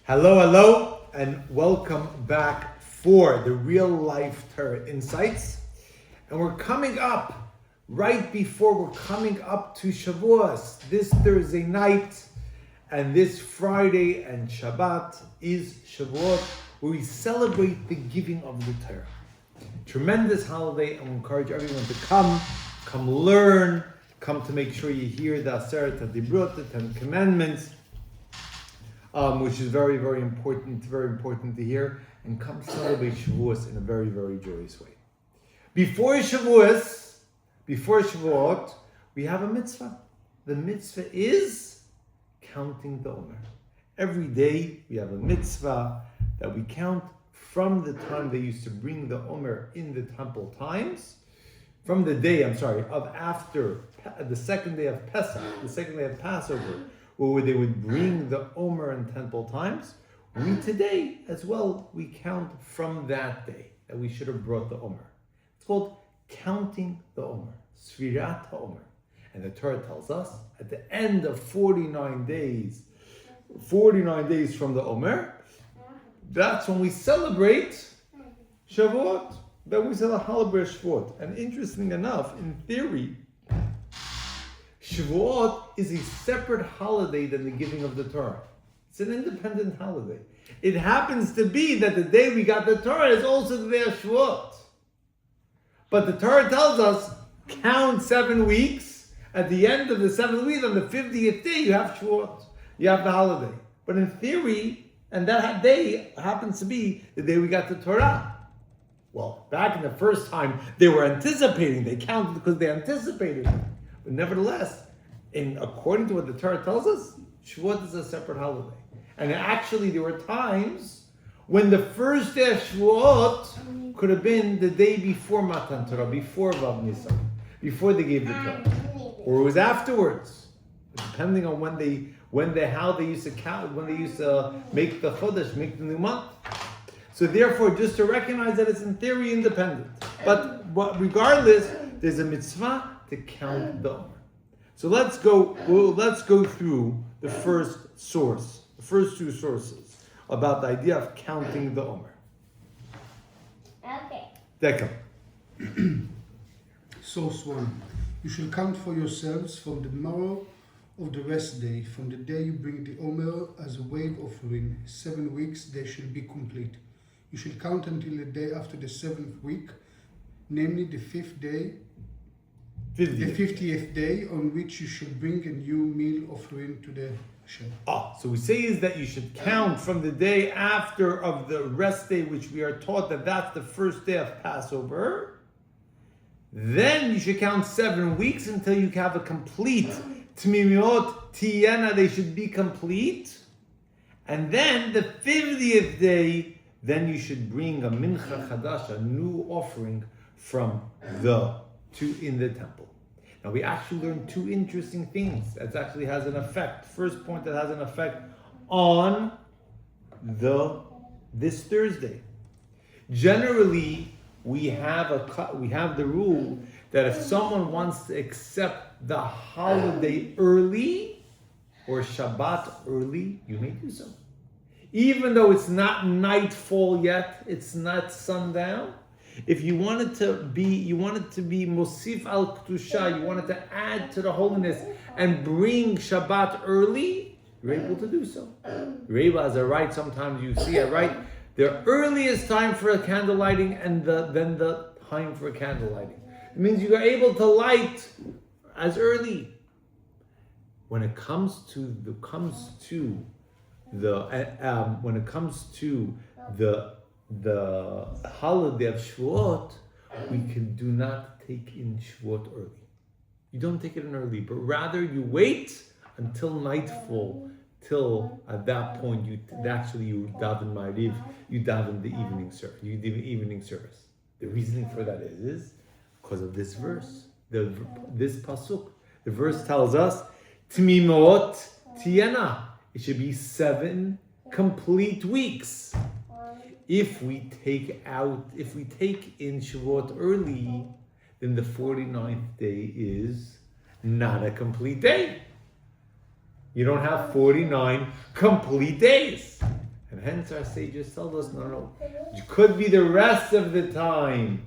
Hello, and welcome back for the Real Life Torah Insights. And we're coming up, right before we're coming up to Shavuot, this Thursday night, and this Friday and Shabbat is Shavuot, where we celebrate the giving of the Torah. Tremendous holiday, and we encourage everyone to come learn, come to make sure you hear the Aseret HaDibrot, the 10 Commandments, which is very, very important to hear, and come celebrate Shavuot in a very, very joyous way. Before Shavuot, we have a mitzvah. The mitzvah is counting the Omer. Every day we have a mitzvah that we count from the time they used to bring the Omer in the temple times, from the day, of after the second day of Pesach, the second day of Passover, where they would bring the Omer in temple times. We today, as well, we count from that day that we should have brought the Omer. It's called counting the Omer, Sfirat HaOmer. And the Torah tells us, at the end of 49 days from the Omer, that's when we celebrate Shavuot. Then we celebrate Shavuot. And interesting enough, in theory, Shavuot is a separate holiday than the giving of the Torah. It's an independent holiday. It happens to be that the day we got the Torah is also the day of Shavuot. But the Torah tells us, count 7 weeks. At the end of the 7th week, on the 50th day, you have Shavuot. You have the holiday. But in theory, and that day happens to be the day we got the Torah. Well, back in the first time, they were anticipating. They counted because they anticipated it. But nevertheless, according to what the Torah tells us, Shavuot is a separate holiday. And actually, there were times when the first day of Shavuot could have been the day before Matan Torah, before Vav Nisan, before they gave the Torah, or it was afterwards, depending on how they used to count, when they used to make the Chodesh, make the new month. So therefore, just to recognize that it's in theory independent. But regardless, there's a mitzvah to count the Omer. So let's go through the first two sources about the idea of counting the Omer. Okay. Declan. Source 1. You shall count for yourselves from the morrow of the rest day, from the day you bring the Omer as a wave offering. 7 weeks they shall be complete. You shall count until the day after the 7th week, namely the 5th day, the 50th day, on which you shall bring a new meal offering to the Hashem. So we say is that you should count from the day after of the rest day, which we are taught that that's the first day of Passover. Then you should count 7 weeks until you have a complete Tmimiot Tiyena, they should be complete. And then the 50th day, then you should bring a Mincha Chadash, a new offering from in the temple. Now we actually learned 2 interesting things that actually has an effect. First point that has an effect on this Thursday. Generally, we have the rule that if someone wants to accept the holiday early or Shabbat early, you may do so. Even though it's not nightfall yet, it's not sundown. If you wanted to be Mosif al Kedusha, you wanted to add to the holiness and bring Shabbat early, you're able to do so. You're able, as I write, sometimes you see I write the earliest time for a candle lighting and then the time for candle lighting. It means you are able to light as early. When it comes to the holiday of Shavuot, we do not take in Shavuot early. You don't take it in early, but rather you wait until nightfall, till at that point you daven Ma'ariv, you daven the evening service. You do the evening service. The reasoning for that is because of this verse, this pasuk. The verse tells us, Tmimot Tiyena. It should be 7 complete weeks. If we take in Shavuot early, then the 49th day is not a complete day. You don't have 49 complete days. And hence our sages tell us, no. It could be the rest of the time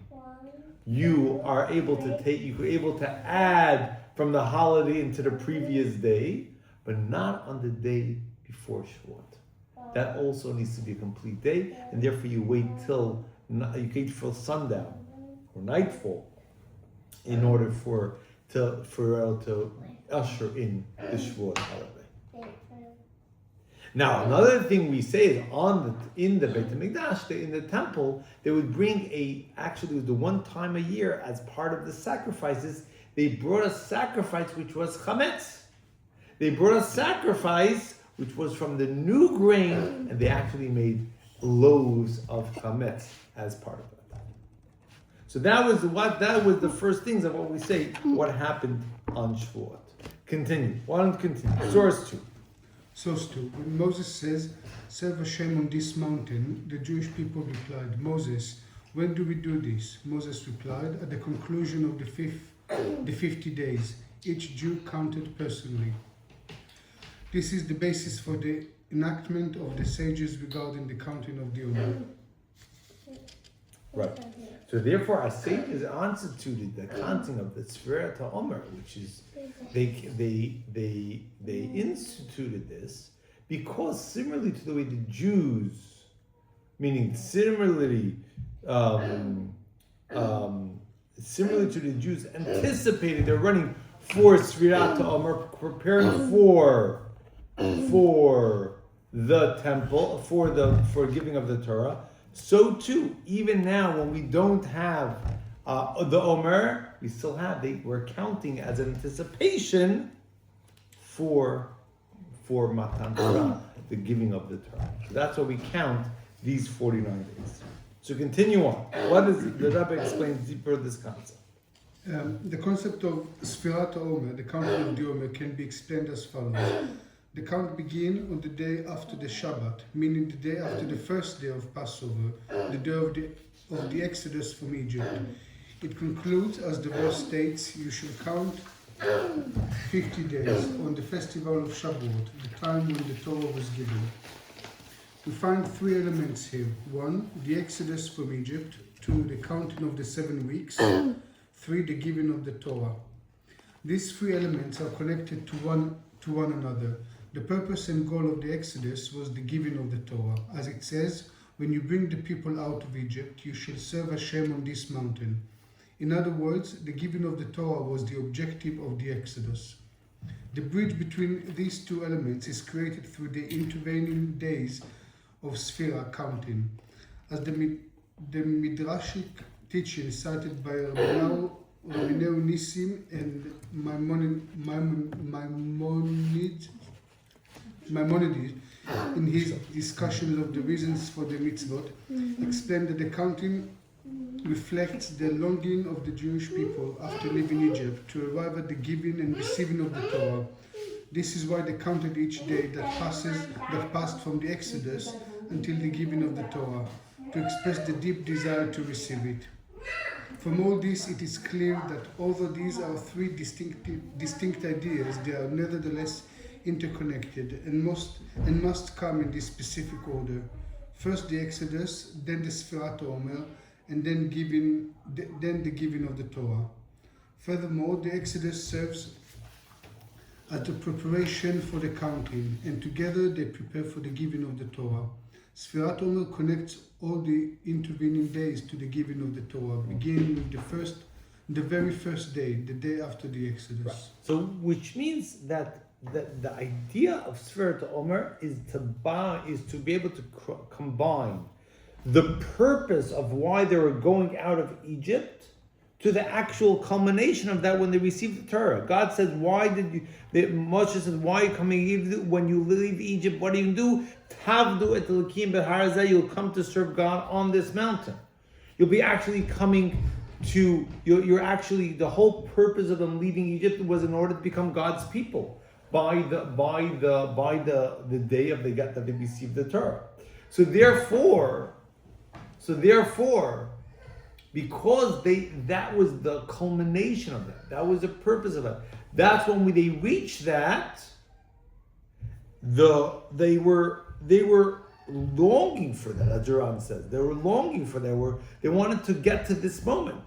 you are able to add from the holiday into the previous day, but not on the day before Shavuot. That also needs to be a complete day, and therefore you wait till sundown or nightfall in order to usher in the Shavuot holiday. Now, another thing we say is in the Beit HaMikdash, in the temple, they would bring actually it was the one time a year as part of the sacrifices, they brought a sacrifice which was chametz. They brought a sacrifice which was from the new grain, and they actually made loaves of chametz as part of it. So that was the first things of what we say, what happened on Shavuot. Continue. Why don't we continue? Source 2. Source 2. When Moses says, "Serve Hashem on this mountain," the Jewish people replied, "Moses, when do we do this?" Moses replied, "At the conclusion of the 50 days, each Jew counted personally." This is the basis for the enactment of the sages regarding the counting of the Omer. Right. So therefore, our sages instituted the counting of the Sfirat Omer, which is they instituted this because similarly to the way the Jews, meaning similarly to the Jews anticipated, they're running for Sfirat Omer, preparing for the temple, for giving of the Torah. So too, even now when we don't have the Omer, we still have, we're counting as an anticipation for Matan Torah, the giving of the Torah. So that's why we count these 49 days. So continue on. What is the Rebbe explains deeper this concept? The concept of Sfirat Omer, the counting of the Omer, can be explained as follows. The count begins on the day after the Shabbat, meaning the day after the first day of Passover, the day of the Exodus from Egypt. It concludes, as the verse states, "You shall count 50 days on the festival of Shavuot, the time when the Torah was given." We find three elements here. 1, the Exodus from Egypt. 2, the counting of the 7 weeks. 3, the giving of the Torah. These three elements are connected to one another. The purpose and goal of the Exodus was the giving of the Torah. As it says, "When you bring the people out of Egypt, you shall serve Hashem on this mountain." In other words, the giving of the Torah was the objective of the Exodus. The bridge between these two elements is created through the intervening days of Sphira counting. As the Midrashic teaching cited by Rabbeinu Nissim and Maimonides in his discussions of the reasons for the mitzvot, explained that the counting reflects the longing of the Jewish people after leaving Egypt to arrive at the giving and receiving of the Torah. This is why they counted each day that passed from the Exodus until the giving of the Torah, to express the deep desire to receive it. From all this, it is clear that although these are three distinct ideas, they are nevertheless interconnected and must come in this specific order. First the Exodus, then the Sfirat Omer, and then the giving of the Torah. Furthermore, the Exodus serves as the preparation for the counting, and together they prepare for the giving of the Torah. Sfirat Omer connects all the intervening days to the giving of the Torah, beginning with the very first day, the day after the Exodus. Right. So, which means that the idea of Sfirat Omer is to be able to combine the purpose of why they were going out of Egypt to the actual culmination of that when they received the Torah. God said, Moshe said, "Why are you coming? When you leave Egypt, what do you do? Tavdu et Elokim b'Har, you'll come to serve God on this mountain. You'll be actually coming to. You're actually the whole purpose of them leaving Egypt was in order to become God's people by the day that they received the Torah. So therefore, because that was the culmination of that was the purpose of it. That's when they reached that. They were longing for that, as Duran says. They were longing for that. They wanted to get to this moment.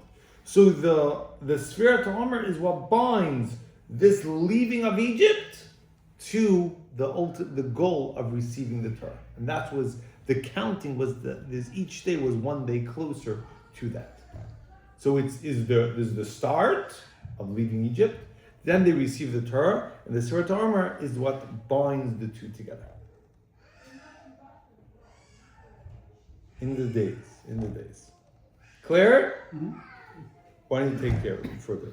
So the Sfirat Omer is what binds this leaving of Egypt to the goal of receiving the Torah. And that was, the counting was, each day was one day closer to that. So there's the start of leaving Egypt, then they receive the Torah, and the Sfirat Omer is what binds the two together. In the days. Clear? Mm-hmm. Why don't you take care of it further?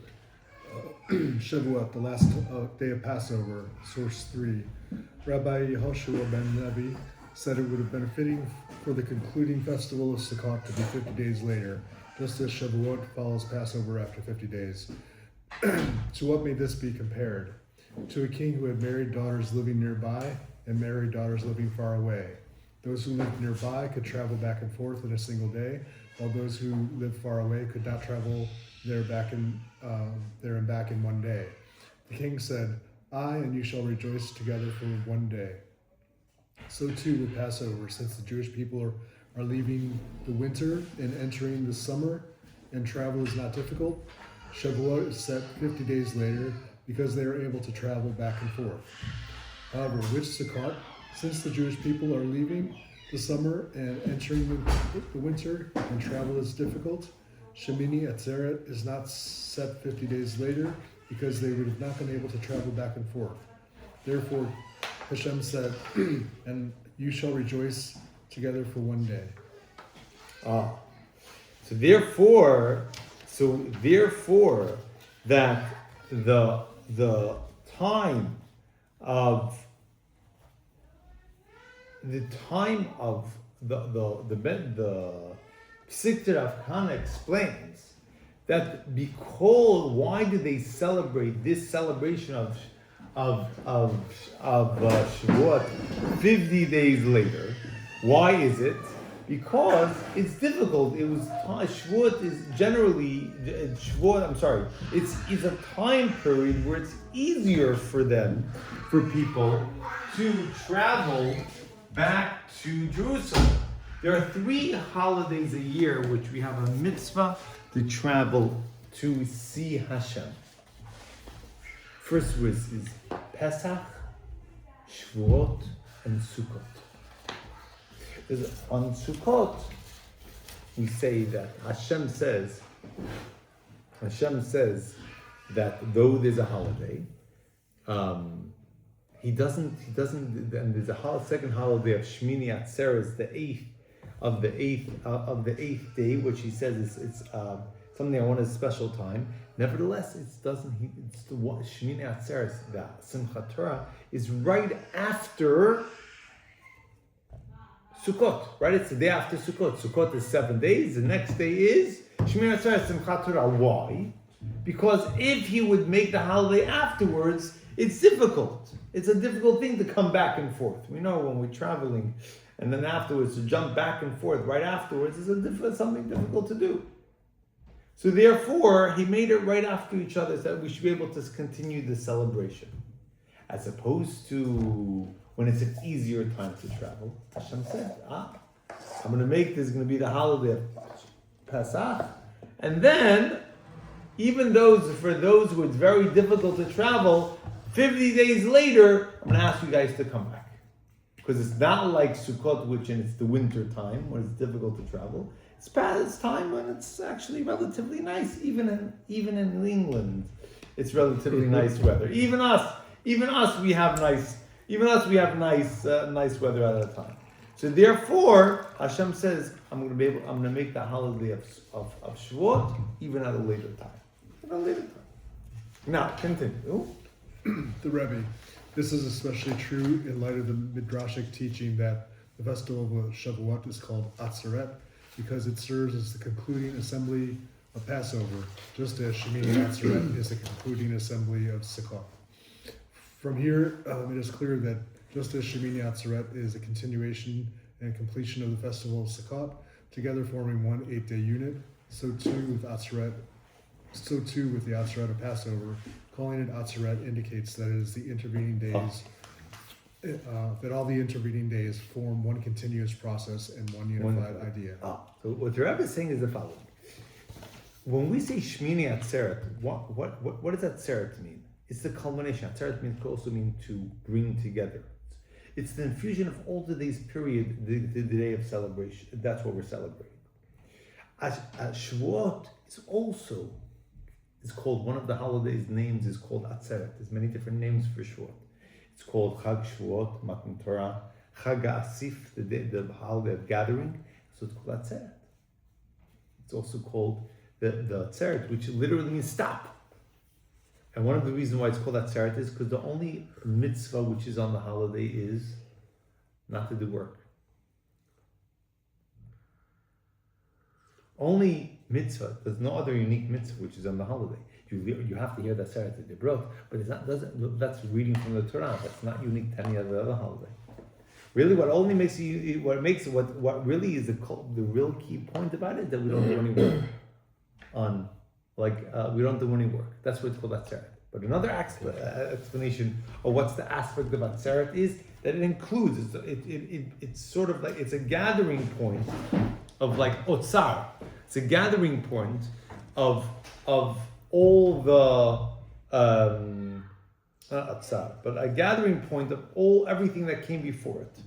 Shavuot, the last day of Passover, source 3. Rabbi Yehoshua ben Levi said it would have been fitting for the concluding festival of Sukkot to be 50 days later, just as Shavuot follows Passover after 50 days. To what may this be compared? To a king who had married daughters living nearby and married daughters living far away. Those who lived nearby could travel back and forth in a single day, while those who lived far away could not travel there and back in one day. The king said, I and you shall rejoice together for one day. So too with Passover, since the Jewish people are leaving the winter and entering the summer, and travel is not difficult. Shavuot is set 50 days later because they are able to travel back and forth. However, with Sukkot, since the Jewish people are leaving the summer and entering the winter and travel is difficult, Shemini Atzeret is not set 50 days later because they would have not been able to travel back and forth. Therefore, Hashem said, and you shall rejoice together for one day. So therefore, that the time of the Psiktir of Kana explains that why did they celebrate this celebration of Shavuot 50 days later? Why is it? Because it's difficult. Shavuot is generally it's a time period where it's easier for people to travel back to Jerusalem. There are 3 holidays a year which we have a mitzvah to travel to see Hashem. First is Pesach, Shavuot, and Sukkot. On Sukkot, we say that Hashem says that though there's a holiday, he doesn't, and there's a second holiday of Shmini Atzeres, the eighth day, which he says it's something I want a special time. Nevertheless, it's the Shmini Atzeres, the Simchat Torah, is right after Sukkot, right? It's the day after Sukkot. Sukkot is 7 days. The next day is Shmini Atzeres, Simchat Torah. Why? Because if he would make the holiday afterwards, it's difficult. It's a difficult thing to come back and forth. We know when we're traveling, and then afterwards to jump back and forth right afterwards is something difficult to do. So therefore, he made it right after each other so that we should be able to continue the celebration. As opposed to when it's an easier time to travel. Hashem said, I'm going to make this going to be the holiday of Pesach. And then, for those who it's very difficult to travel, 50 days later, I'm going to ask you guys to come back. Because it's not like Sukkot, which it's the winter time when it's difficult to travel. It's time when it's actually relatively nice, even in New England. It's relatively nice weather. Even us, we have nice weather at a time. So therefore, Hashem says, I'm going to make the holiday of Shavuot even at a later time. Now, continue. The Rebbe. This is especially true in light of the Midrashic teaching that the festival of Shavuot is called Atzeret because it serves as the concluding assembly of Passover, just as Shemini Atzeret is the concluding assembly of Sukkot. From here, it is clear that just as Shemini Atzeret is a continuation and completion of the festival of Sukkot, together forming one 8-day unit, so too with the Atzeret of Passover. Calling it Atzeret indicates that it is the intervening days that all the intervening days form one continuous process and one unified idea. So what the Rebbe is saying is the following. When we say Shmini Atzeret, what does Atzeret mean? It's the culmination. Atzeret means could also mean to bring together. It's the infusion of all the days period, the day of celebration. That's what we're celebrating. Shavuot is called, one of the holidays' names is called Atzeret. There's many different names for Shavuot. It's called Chag Shavuot, Matan Torah, Chag Asif, the holiday of gathering. So it's called Atzeret. It's also called the Atzeret, which literally means stop. And one of the reasons why it's called Atzeret is because the only mitzvah which is on the holiday is not to do work. Only mitzvah. There's no other unique mitzvah which is on the holiday. You have to hear the Atzeret that they brought, but it's not. That's reading from the Torah. That's not unique to any other holiday. Really, what really is the real key point about it is that we don't do any work we don't do any work. That's what it's called Atzeret. But another explanation of what's the aspect of Atzeret is that it includes. It's sort of like it's a gathering point of like Otsar. It's a gathering point of all the not Atzar, but a gathering point of everything that came before it.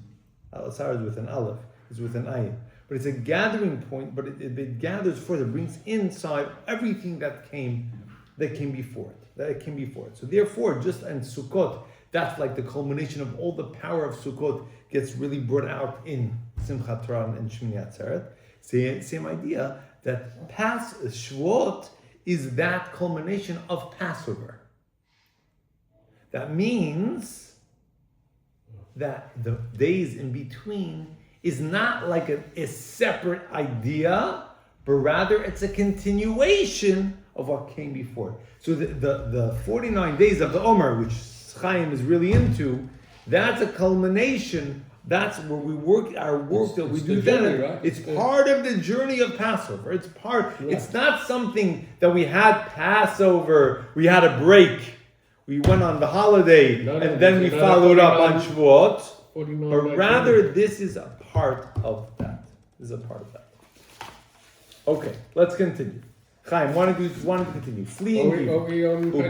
Atzar is with an aleph, is with an ayin. But it's a gathering point, but it gathers further, brings inside everything that came before it. So therefore, just in Sukkot, that's like the culmination of all the power of Sukkot gets really brought out in Simchat Torah and Shmini Atzeret. Same idea that Shavuot is that culmination of Passover. That means that the days in between is not like a separate idea, but rather it's a continuation of what came before. So the 49 days of the Omer, which Chaim is really into, that's a culmination. That's where we work our work that we do then. Right? It's part of the journey of Passover. It's part. Yeah. It's not something that we had Passover. We had a break. We went on the holiday and then we followed up on Shavuot. But rather, this is a part of that. Okay, let's continue. Chaim, wanted to continue. Fleeing evil. On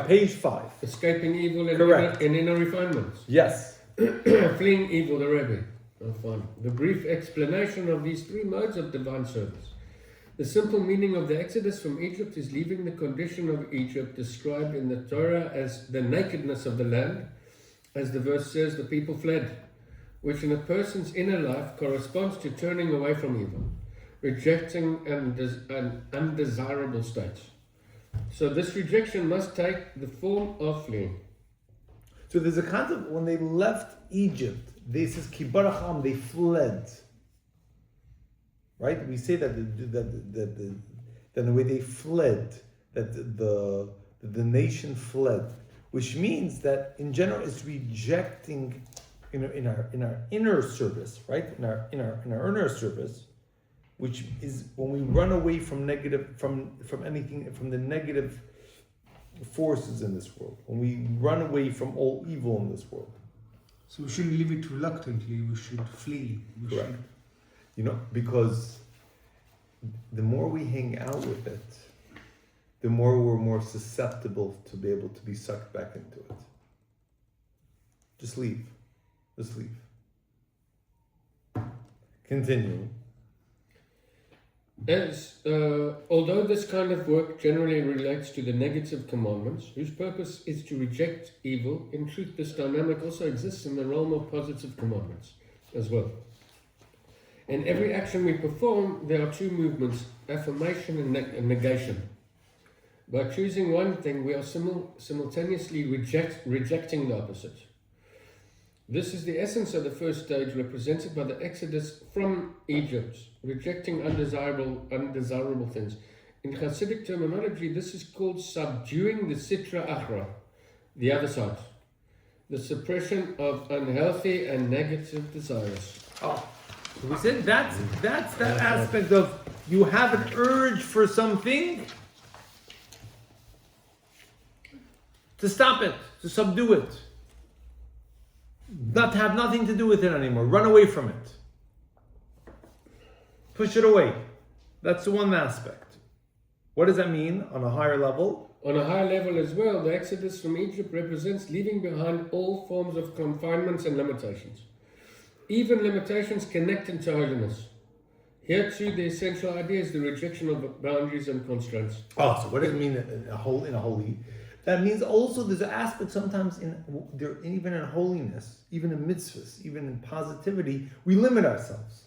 page 5. Escaping evil and inner refinements. Yes. Fleeing evil, the Rebbe. Fine. The brief explanation of these three modes of divine service. The simple meaning of the exodus from Egypt is leaving the condition of Egypt described in the Torah as the nakedness of the land. As the verse says, the people fled, which in a person's inner life corresponds to turning away from evil, rejecting an undesirable state. So this rejection must take the form of fleeing. So there's a concept, when they left Egypt, they says, Kibaracham, they fled. Right? We say that the way they fled, that the nation fled, which means that in general it's rejecting in our inner service, right? In our inner service, which is when we run away from negative, from anything, from the negative forces in this world, when we run away from all evil in this world. So we shouldn't leave it reluctantly, we should flee. Correct. Because the more we hang out with it, the more we're more susceptible to be able to be sucked back into it. Just leave. Continue. Although this kind of work generally relates to the negative commandments, whose purpose is to reject evil, in truth this dynamic also exists in the realm of positive commandments as well. In every action we perform, there are two movements, affirmation and negation. By choosing one thing, we are simultaneously rejecting the opposite. This is the essence of the first stage, represented by the exodus from Egypt, rejecting undesirable things. In Hasidic terminology, this is called subduing the sitra achra, the other side, the suppression of unhealthy and negative desires. We said that's that aspect of you have an urge for something, to stop it, to subdue it. Not to have nothing to do with it anymore. Run away from it. Push it away. That's the one aspect. What does that mean on a higher level? On a higher level as well, the exodus from Egypt represents leaving behind all forms of confinements and limitations. Even limitations connecting to holiness. Here too, the essential idea is the rejection of boundaries and constraints. Oh, so what does it mean in a holy? That means also there's an aspect sometimes even in holiness, even in mitzvahs, even in positivity, we limit ourselves.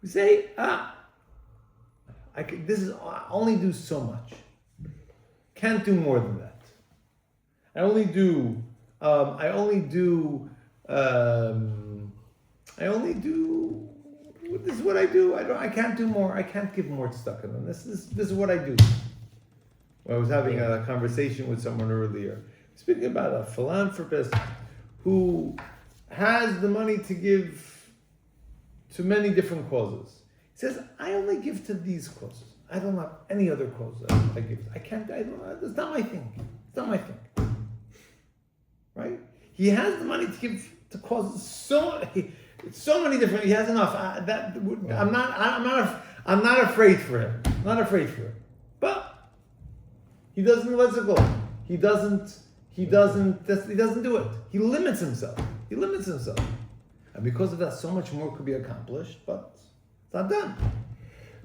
We say, I only do so much. Can't do more than that. This is what I do. I can't do more. I can't give more tzedakah. This is what I do. I was having a conversation with someone earlier, speaking about a philanthropist who has the money to give to many different causes. He says, I only give to these causes. I don't have any other causes I give. It's not my thing. It's not my thing. Right? He has the money to give to causes so many different. He has enough. I'm not afraid for him. Not afraid for him. But he doesn't. What's it called? He doesn't do it. He limits himself. And because of that, so much more could be accomplished, but it's not done.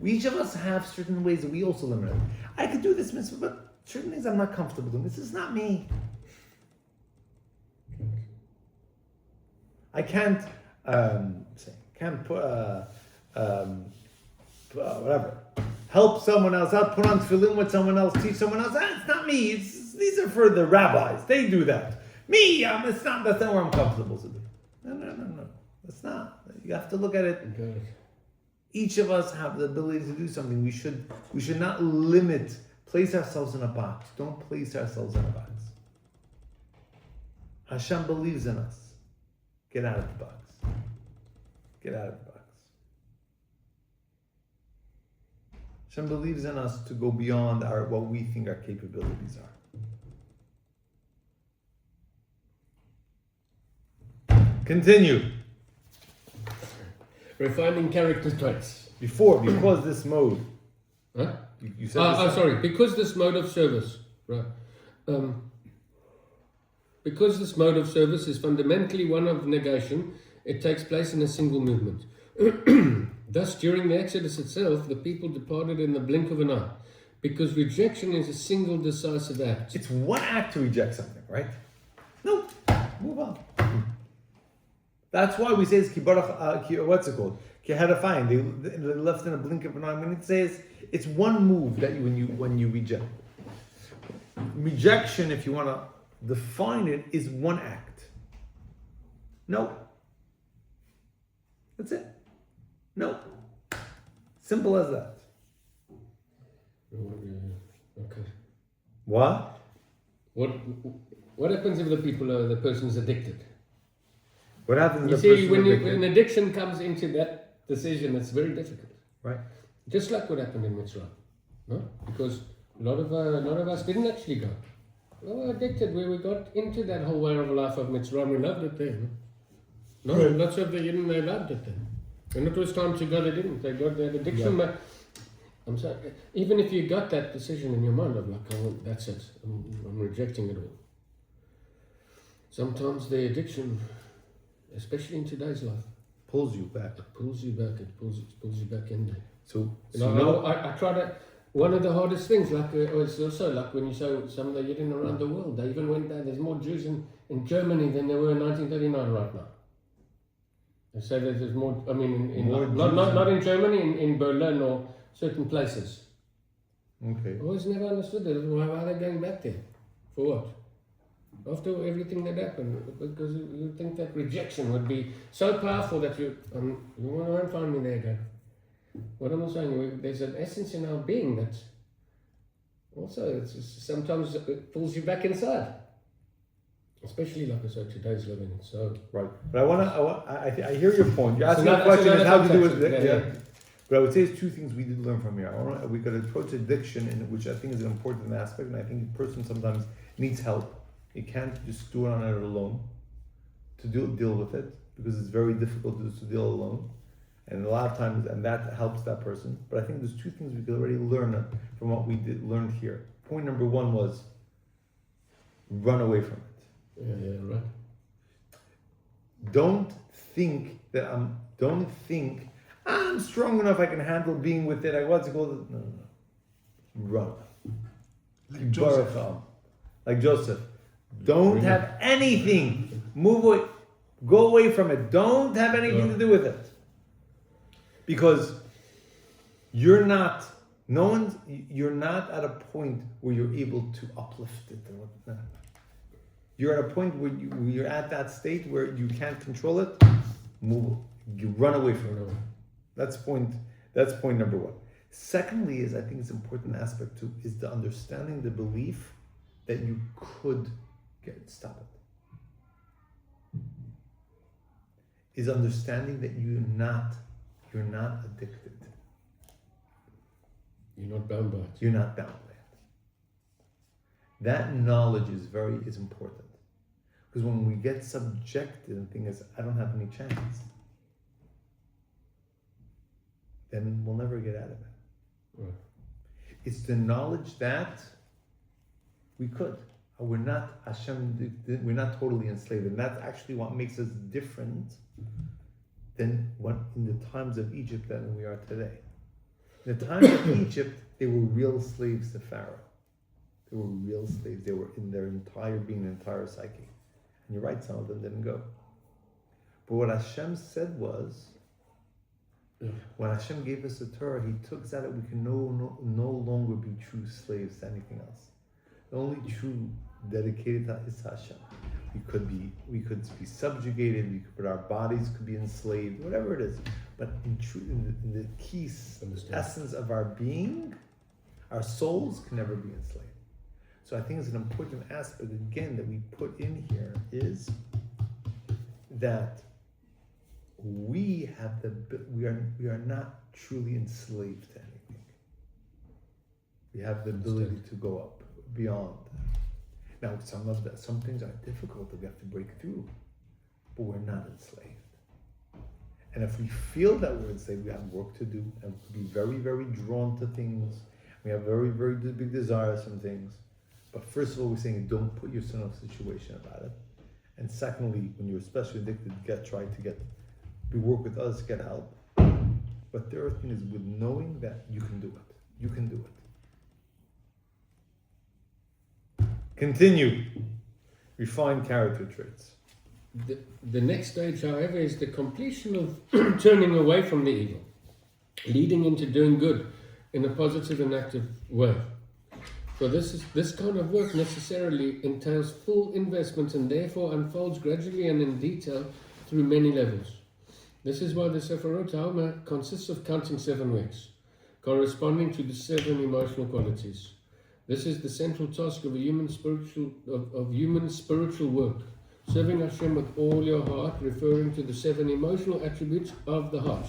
Each of us have certain ways that we also limit it. I could do this mitzvah, but certain things I'm not comfortable doing. This is not me. I can't help someone else out, put on tefillin with someone else, teach someone else. It's not me. These are for the rabbis. They do that. Me, that's not where I'm comfortable to do. No. That's not. You have to look at it. Okay. Each of us have the ability to do something. We should not place ourselves in a box. Don't place ourselves in a box. Hashem believes in us. Get out of the box. Get out of the box. Hashem believes in us to go beyond what we think our capabilities are. Continue. Refining character traits. Because this mode. Huh? You said sorry. Because this mode of service, right? Because this mode of service is fundamentally one of negation, it takes place in a single movement. Thus, during the Exodus itself, the people departed in the blink of an eye, because rejection is a single decisive act. It's one act to reject something, right? No, move on. That's why we say it's what's it called? Kiharafayim. They left in a blink of an eye. When it says it's one move that when you reject. Rejection, if you want to define it, is one act. No. That's it. No. Simple as that. Okay. What? What happens if the person is addicted? What happens? You see, when addiction comes into that decision, it's very difficult. Right. Just like what happened in Mitzrayim, no? Because a lot of us didn't actually go. We were addicted. We got into that whole way of life of Mitzrayim. We loved it there. No, Right. lots of the Yidden, they loved it then. When it was time to go, they didn't. They got that addiction. Yeah. But I'm sorry, even if you got that decision in your mind of like, that's it, I'm rejecting it all. Sometimes the addiction, especially in today's life, pulls you back. it pulls you back you back in there. So I try to. One of the hardest things, was also like when you say some of the Yidden around the world, they even went there. There's more Jews in Germany than there were in 1939 right now. They say that there's more. I mean, not in Germany, in Berlin or certain places. Okay. I always never understood that. Why are they going back there? For what? After everything that happened, because you think that rejection would be so powerful that you won't find me there again. What am I saying? There's an essence in our being that also sometimes it pulls you back inside. Especially like I said, today's living. So right, but I hear your point. You're asking the question is how to do it. Yeah. But I would say it's two things we did learn from here. We could approach addiction, which I think is an important aspect, and I think a person sometimes needs help. You can't just do it on it alone. to deal with it, because it's very difficult to deal alone. And a lot of times, and that helps that person. But I think there's two things we could already learn from what we learned here. Point number one was run away from it. Yeah, right. Don't think I'm strong enough, I can handle being with it. I want to go. No. Run. Like Joseph. Like Joseph. Don't have anything. Move away. Go away from it. Don't have anything to do with it. Because you're not at a point where you're able to uplift it. You're at a point where you're at that state where you can't control it. Move. You run away from it. That's point number one. Secondly, is I think it's an important aspect too, is the understanding, the belief that you could stop it. Is understanding that you're not addicted. You're not bound by it. You're not bound by it. That knowledge is important. Because when we get subjected and think is, I don't have any chance, then we'll never get out of it. Right. It's the knowledge that we could. We're not Hashem, we're not totally enslaved. And that's actually what makes us different than what in the times of Egypt than we are today. In the times of Egypt, they were real slaves to Pharaoh. They were real slaves. They were in their entire being, their entire psyche. And you're right, some of them didn't go. But what Hashem said was, when Hashem gave us the Torah, He took that we can no longer be true slaves to anything else. The only true dedicated is Hashem. We could be subjugated. Our bodies could be enslaved, whatever it is. But in the key essence of our being, our souls can never be enslaved. So I think it's an important aspect again that we put in here is that we are not truly enslaved to anything. We have the ability to go up beyond that. Now, some things are difficult that we have to break through, but we're not enslaved. And if we feel that we're enslaved, we have work to do, and be very, very drawn to things. We have very, very big desires from things. But first of all, we're saying don't put yourself in a situation about it. And secondly, when you're especially addicted, we work with others to get help. But the other thing is with knowing that you can do it. You can do it. Continue. Refine character traits. The next stage, however, is the completion of turning away from the evil, leading into doing good in a positive and active way. So this kind of work necessarily entails full investment and therefore unfolds gradually and in detail through many levels. This is why the Sephirot Omer consists of counting 7 weeks, corresponding to the 7 emotional qualities. This is the central task of human spiritual work, serving Hashem with all your heart, referring to the 7 emotional attributes of the heart.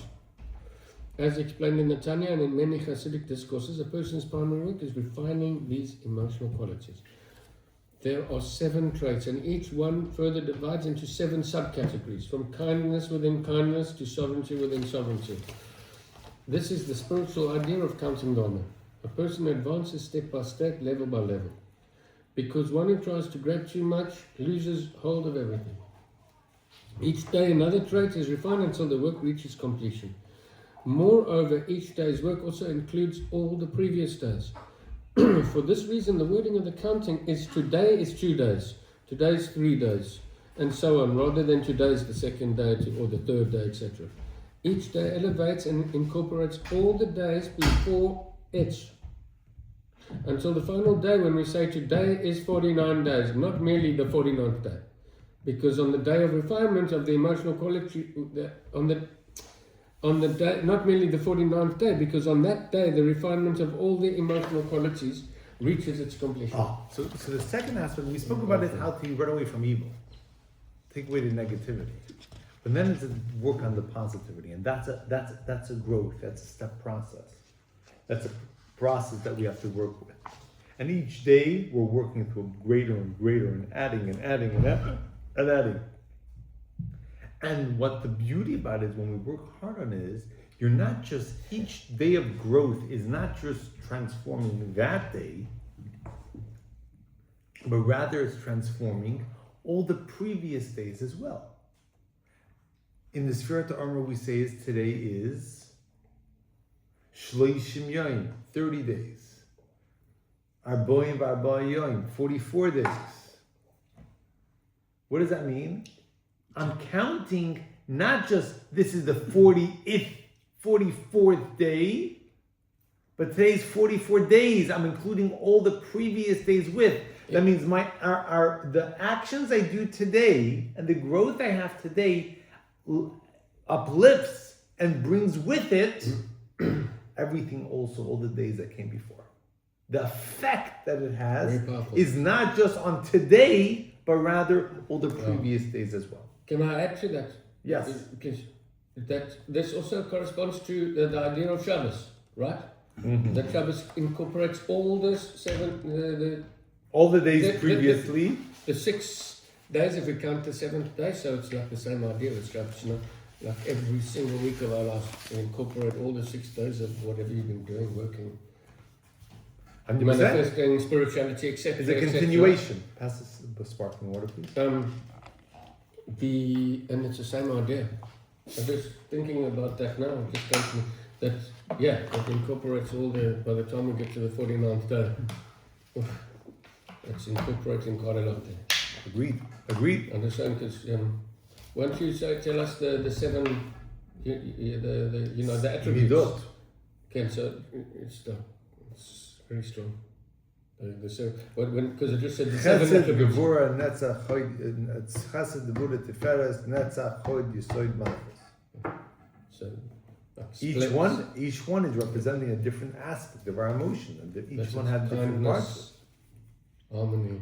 As explained in the Tanya and in many Hasidic discourses, a person's primary work is refining these emotional qualities. There are 7 traits, and each one further divides into 7 subcategories, from kindness within kindness to sovereignty within sovereignty. This is the spiritual idea of counting the Omer. A person advances step by step, level by level. Because one who tries to grab too much loses hold of everything. Each day another trait is refined until the work reaches completion. Moreover, each day's work also includes all the previous days. For this reason, the wording of the counting is today is 2 days, today is 3 days, and so on, rather than today is the 2nd day or the 3rd day, etc. Each day elevates and incorporates all the days before it, until the final day when we say today is 49 days, not merely the 49th day. Because on the day of refinement of the emotional quality, on the day, not merely the 49th day, because on that day the refinement of all the emotional qualities reaches its completion. So the second aspect, we spoke about it, how to run away from evil, take away the negativity. But then it's a work on the positivity, and that's a growth, that's a step process. That's a process that we have to work with. And each day we're working to a greater and greater and adding and adding and adding. And what the beauty about it is when we work hard on it is you're not just, each day of growth is not just transforming that day, but rather it's transforming all the previous days as well. In the Sfirat Omer we say is today is Shloishim Yoim, 30 days. Arboim V'Arba Yoim, 44 days. What does that mean? I'm counting not just this is the 44th day, but today's 44 days. I'm including all the previous days with. That means the actions I do today and the growth I have today uplifts and brings with it everything also, all the days that came before. The effect that it has is not just on today, but rather all the previous days as well. Can I add to that? Yes. Because this also corresponds to the idea of Shabbos, right? Mm-hmm. That Shabbos incorporates all the all the days previously. The 6 days, if we count the 7th day, so it's like the same idea as Shabbos, like every single week of our life, we incorporate all the 6 days of whatever you've been doing, working. 100%. Manifesting spirituality, etc. It's a continuation. Pass the sparkling water, please. And it's the same idea. I'm just thinking about that now. Just thinking that it incorporates all by the time we get to the 49th day, it's incorporating quite a lot there. Agreed. Understand? Because won't you tell us the 7, the attributes? Midot. Okay, so it's very strong. Because it just said the 7 Chesed, attributes. Gevura, Netzach, Chod, it's Chesed, Gevura, Tiferes, Netzach, Chod, Yesod, Malchus. So Each one is representing a different aspect of our emotion, and each one has different parts. Harmony,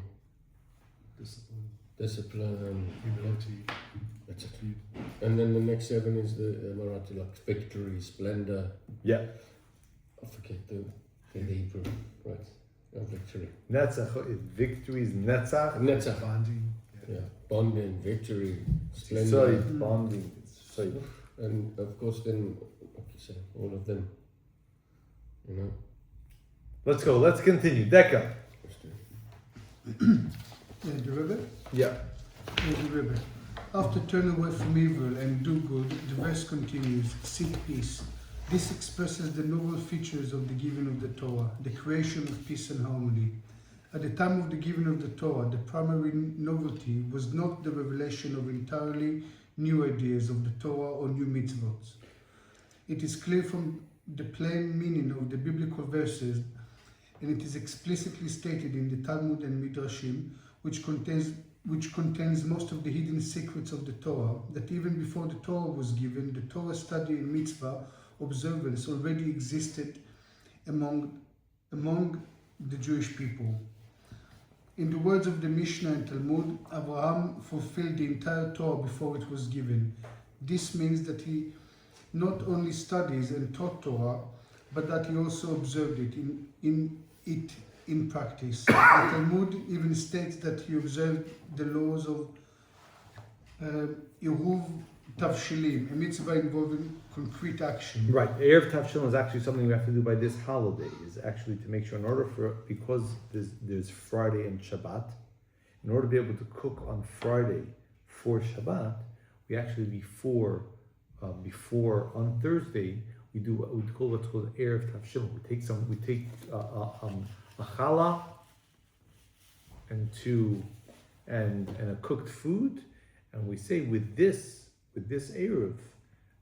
discipline, humility. That's it. And then the next 7 is the Marathi, like victory, splendor. Yeah. I forget the Hebrew, right? Victory. Netzach, victory is Netzach. Netzach. Bonding. Yeah. Bonding, victory, splendor. Sorry, bonding. Sorry. And of course, then, like you said, all of them. Let's go. Let's continue. Deka. The river? Yeah. The river. After turn away from evil and do good, the verse continues, seek peace. This expresses the noble features of the giving of the Torah, the creation of peace and harmony. At the time of the giving of the Torah, the primary novelty was not the revelation of entirely new ideas of the Torah or new mitzvot. It is clear from the plain meaning of the biblical verses, and it is explicitly stated in the Talmud and Midrashim, which contains most of the hidden secrets of the Torah, that even before the Torah was given, the Torah study and mitzvah observance already existed among the Jewish people. In the words of the Mishnah and Talmud, Abraham fulfilled the entire Torah before it was given. This means that he not only studies and taught Torah, but that he also observed it in practice. The Talmud even states that he observed the laws of Yehuv Tavshilim, a mitzvah involving concrete action. Right. Erev Tavshilim is actually something we have to do by this holiday, is actually to make sure in order for, because there's Friday and Shabbat, in order to be able to cook on Friday for Shabbat, we actually before on Thursday, we do what we call what's called Erev Tavshilim. We take a challah and a cooked food, and we say with this Erev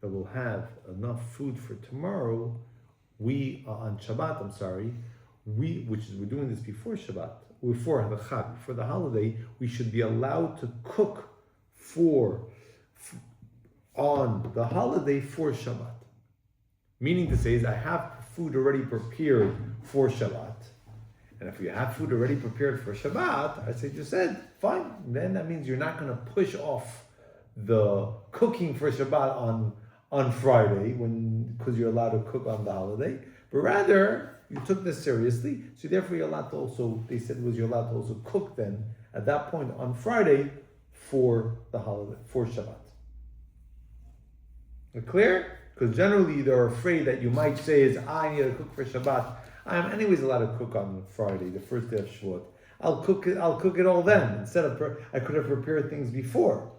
that we'll have enough food for tomorrow. On Shabbat, we're doing this before Shabbat, before the Chag, before the holiday. We should be allowed to cook on the holiday for Shabbat. Meaning to say is I have food already prepared for Shabbat. And if you have food already prepared for Shabbat, as I just said, fine. Then that means you're not going to push off the cooking for Shabbat on Friday because you're allowed to cook on the holiday, but rather you took this seriously. So therefore you're allowed to also, they said you're allowed to also cook then at that point on Friday for the holiday, for Shabbat. Clear? Because generally they're afraid that you might say is, I need to cook for Shabbat. I'm anyways allowed to cook on Friday, the first day of Shavuot. I'll cook it all then. Instead of, I could have prepared things before.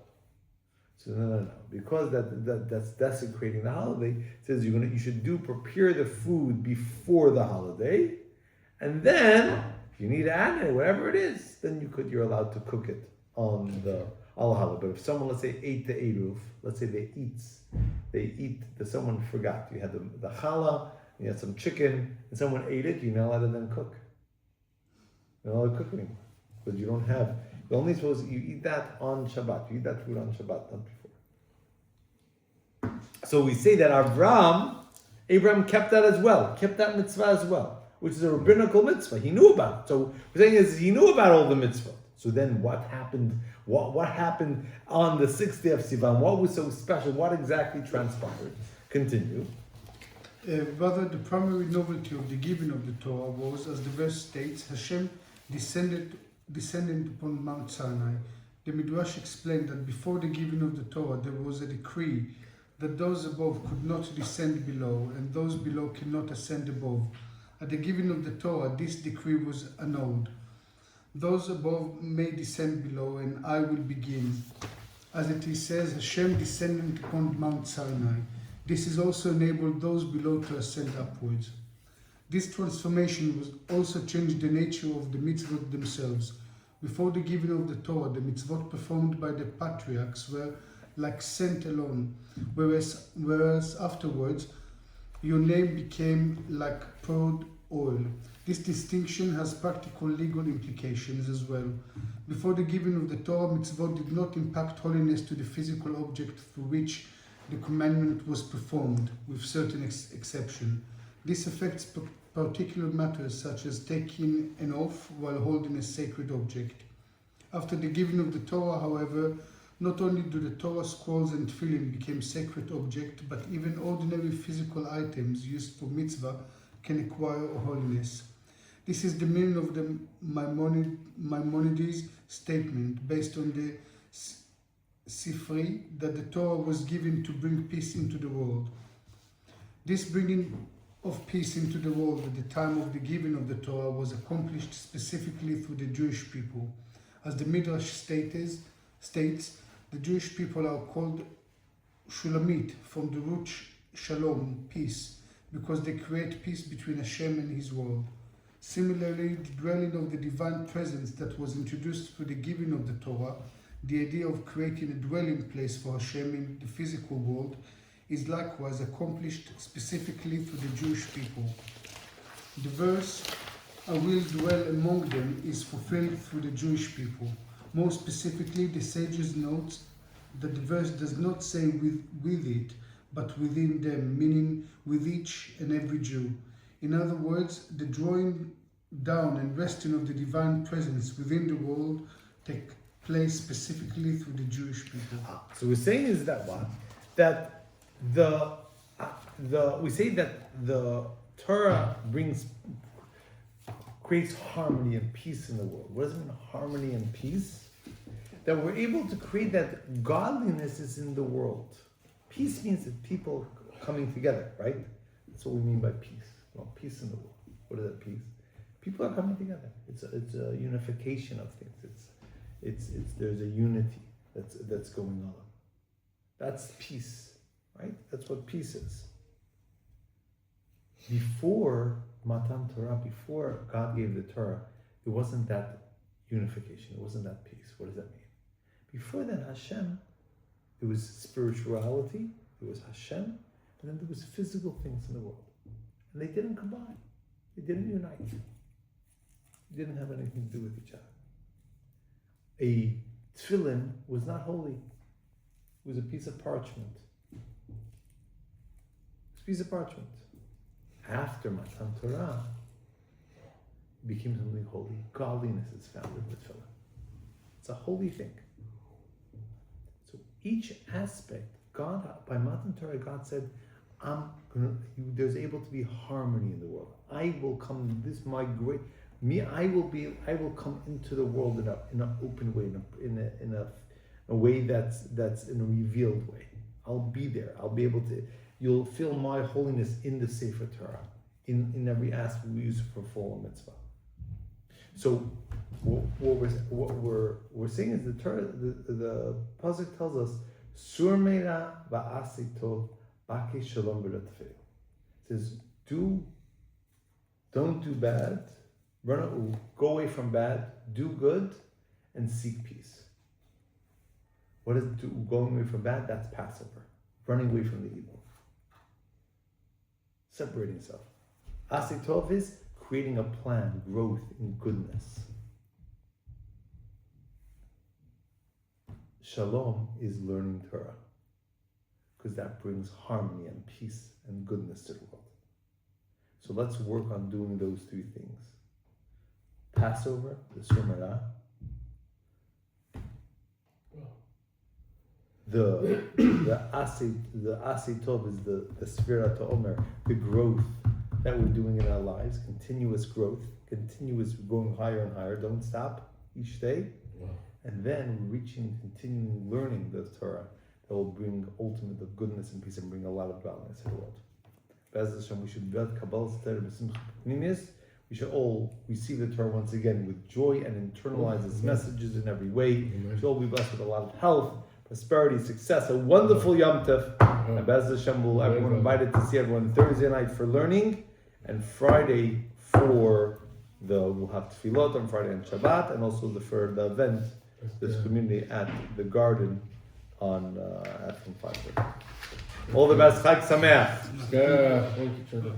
So no. Because that's desecrating the holiday. It says you should prepare the food before the holiday. And then, if you need to add it, whatever it is, then you're allowed to cook it on the holiday. But if someone, let's say, ate the Eruv, let's say someone forgot. You had the challah, you had some chicken, and someone ate it, you're not allowed to then cook. You're not allowed to cook anymore. Because you don't have, you're only supposed to, you eat that on Shabbat. You eat that food on Shabbat, not before. So we say that Abraham kept that as well, kept that mitzvah as well, which is a rabbinical mitzvah. He knew about it. So we're saying is he knew about all the mitzvah. So then what happened? What happened on the 6th day of Sivan? What was so special? What exactly transpired? Continue. Rather, the primary novelty of the giving of the Torah was, as the verse states, Hashem descended upon Mount Sinai. The Midrash explained that before the giving of the Torah, there was a decree that those above could not descend below, and those below cannot ascend above. At the giving of the Torah, this decree was annulled. Those above may descend below, and I will begin. As it says, Hashem descended upon Mount Sinai. This is also enabled those below to ascend upwards. This transformation was also changed the nature of the mitzvot themselves. Before the giving of the Torah, the mitzvot performed by the patriarchs were like scent alone, whereas afterwards, your name became like poured oil. This distinction has practical legal implications as well. Before the giving of the Torah, mitzvot did not impact holiness to the physical object through which the commandment was performed, with certain exception. This affects particular matters such as taking an oath while holding a sacred object. After the giving of the Torah, however, not only do the Torah scrolls and tefillin become sacred objects, but even ordinary physical items used for mitzvah can acquire holiness. This is the meaning of the Maimonides statement, based on the Sifri, that the Torah was given to bring peace into the world. This bringing of peace into the world at the time of the giving of the Torah was accomplished specifically through the Jewish people. As the Midrash states, the Jewish people are called Shulamit, from the root Shalom, peace, because they create peace between Hashem and His world. Similarly, the dwelling of the divine presence that was introduced through the giving of the Torah, the idea of creating a dwelling place for Hashem in the physical world, is likewise accomplished specifically through the Jewish people. The verse, I will dwell among them, is fulfilled through the Jewish people. More specifically, the sages note that the verse does not say with it, but within them, meaning with each and every Jew. In other words, the drawing down and resting of the divine presence within the world take place specifically through the Jewish people. So we're saying is that what? That we say that the Torah creates harmony and peace in the world. What does it mean, harmony and peace? That we're able to create that godliness is in the world. Peace means that people coming together, right? That's what we mean by peace. Well, peace in the world. What is that peace? People are coming together. It's a unification of things. It's there's a unity that's going on. That's peace, right? That's what peace is. Before Matan Torah, before God gave the Torah, it wasn't that unification. It wasn't that peace. What does that mean? Before then, Hashem, it was spirituality, it was Hashem, and then there was physical things in the world. And they didn't combine. They didn't unite. They didn't have anything to do with each other. A tefillin was not holy. It was a piece of parchment. It's a piece of parchment. After Matan Torah, it became something holy. Godliness is found in the tefillin. It's a holy thing. So each aspect, God, by Matan Torah, God said, there's able to be harmony in the world. I will come, I will come into the world in an open way, in a way that's in a revealed way. I'll be there. I'll be able to. You'll feel my holiness in the Sefer Torah, in every aspect we use for full mitzvah. So, what we're saying is the Torah, the pasuk tells us, "Sur meira va'asei tov b'kei shalom v'ratfei." It says, don't do bad, go away from bad, do good, and seek peace. What is going away from bad? That's Passover, running away from the evil, separating yourself. Asei tov is creating a plan, growth in goodness. Shalom is learning Torah, because that brings harmony and peace and goodness to the world. So let's work on doing those three things. Passover, the Surmara, the Asei Tov is the Sfira to Omer, the growth that we're doing in our lives, continuous growth, continuous going higher and higher, don't stop each day. And then continuing learning the Torah that will bring ultimate of goodness and peace and bring a lot of godliness to the world. Be'ez Hashem, we should we should all receive the Torah once again with joy and internalize its messages in every way. We should all be blessed with a lot of health, prosperity, success, a wonderful Yom Tov. And Be'ez Hashem, everyone invited to see everyone Thursday night for learning, and Friday we'll have tefillot on Friday and Shabbat, and also for the event, this community at the garden from 5:30. All the best. Chag Sameach. Yeah, thank you, Charlie.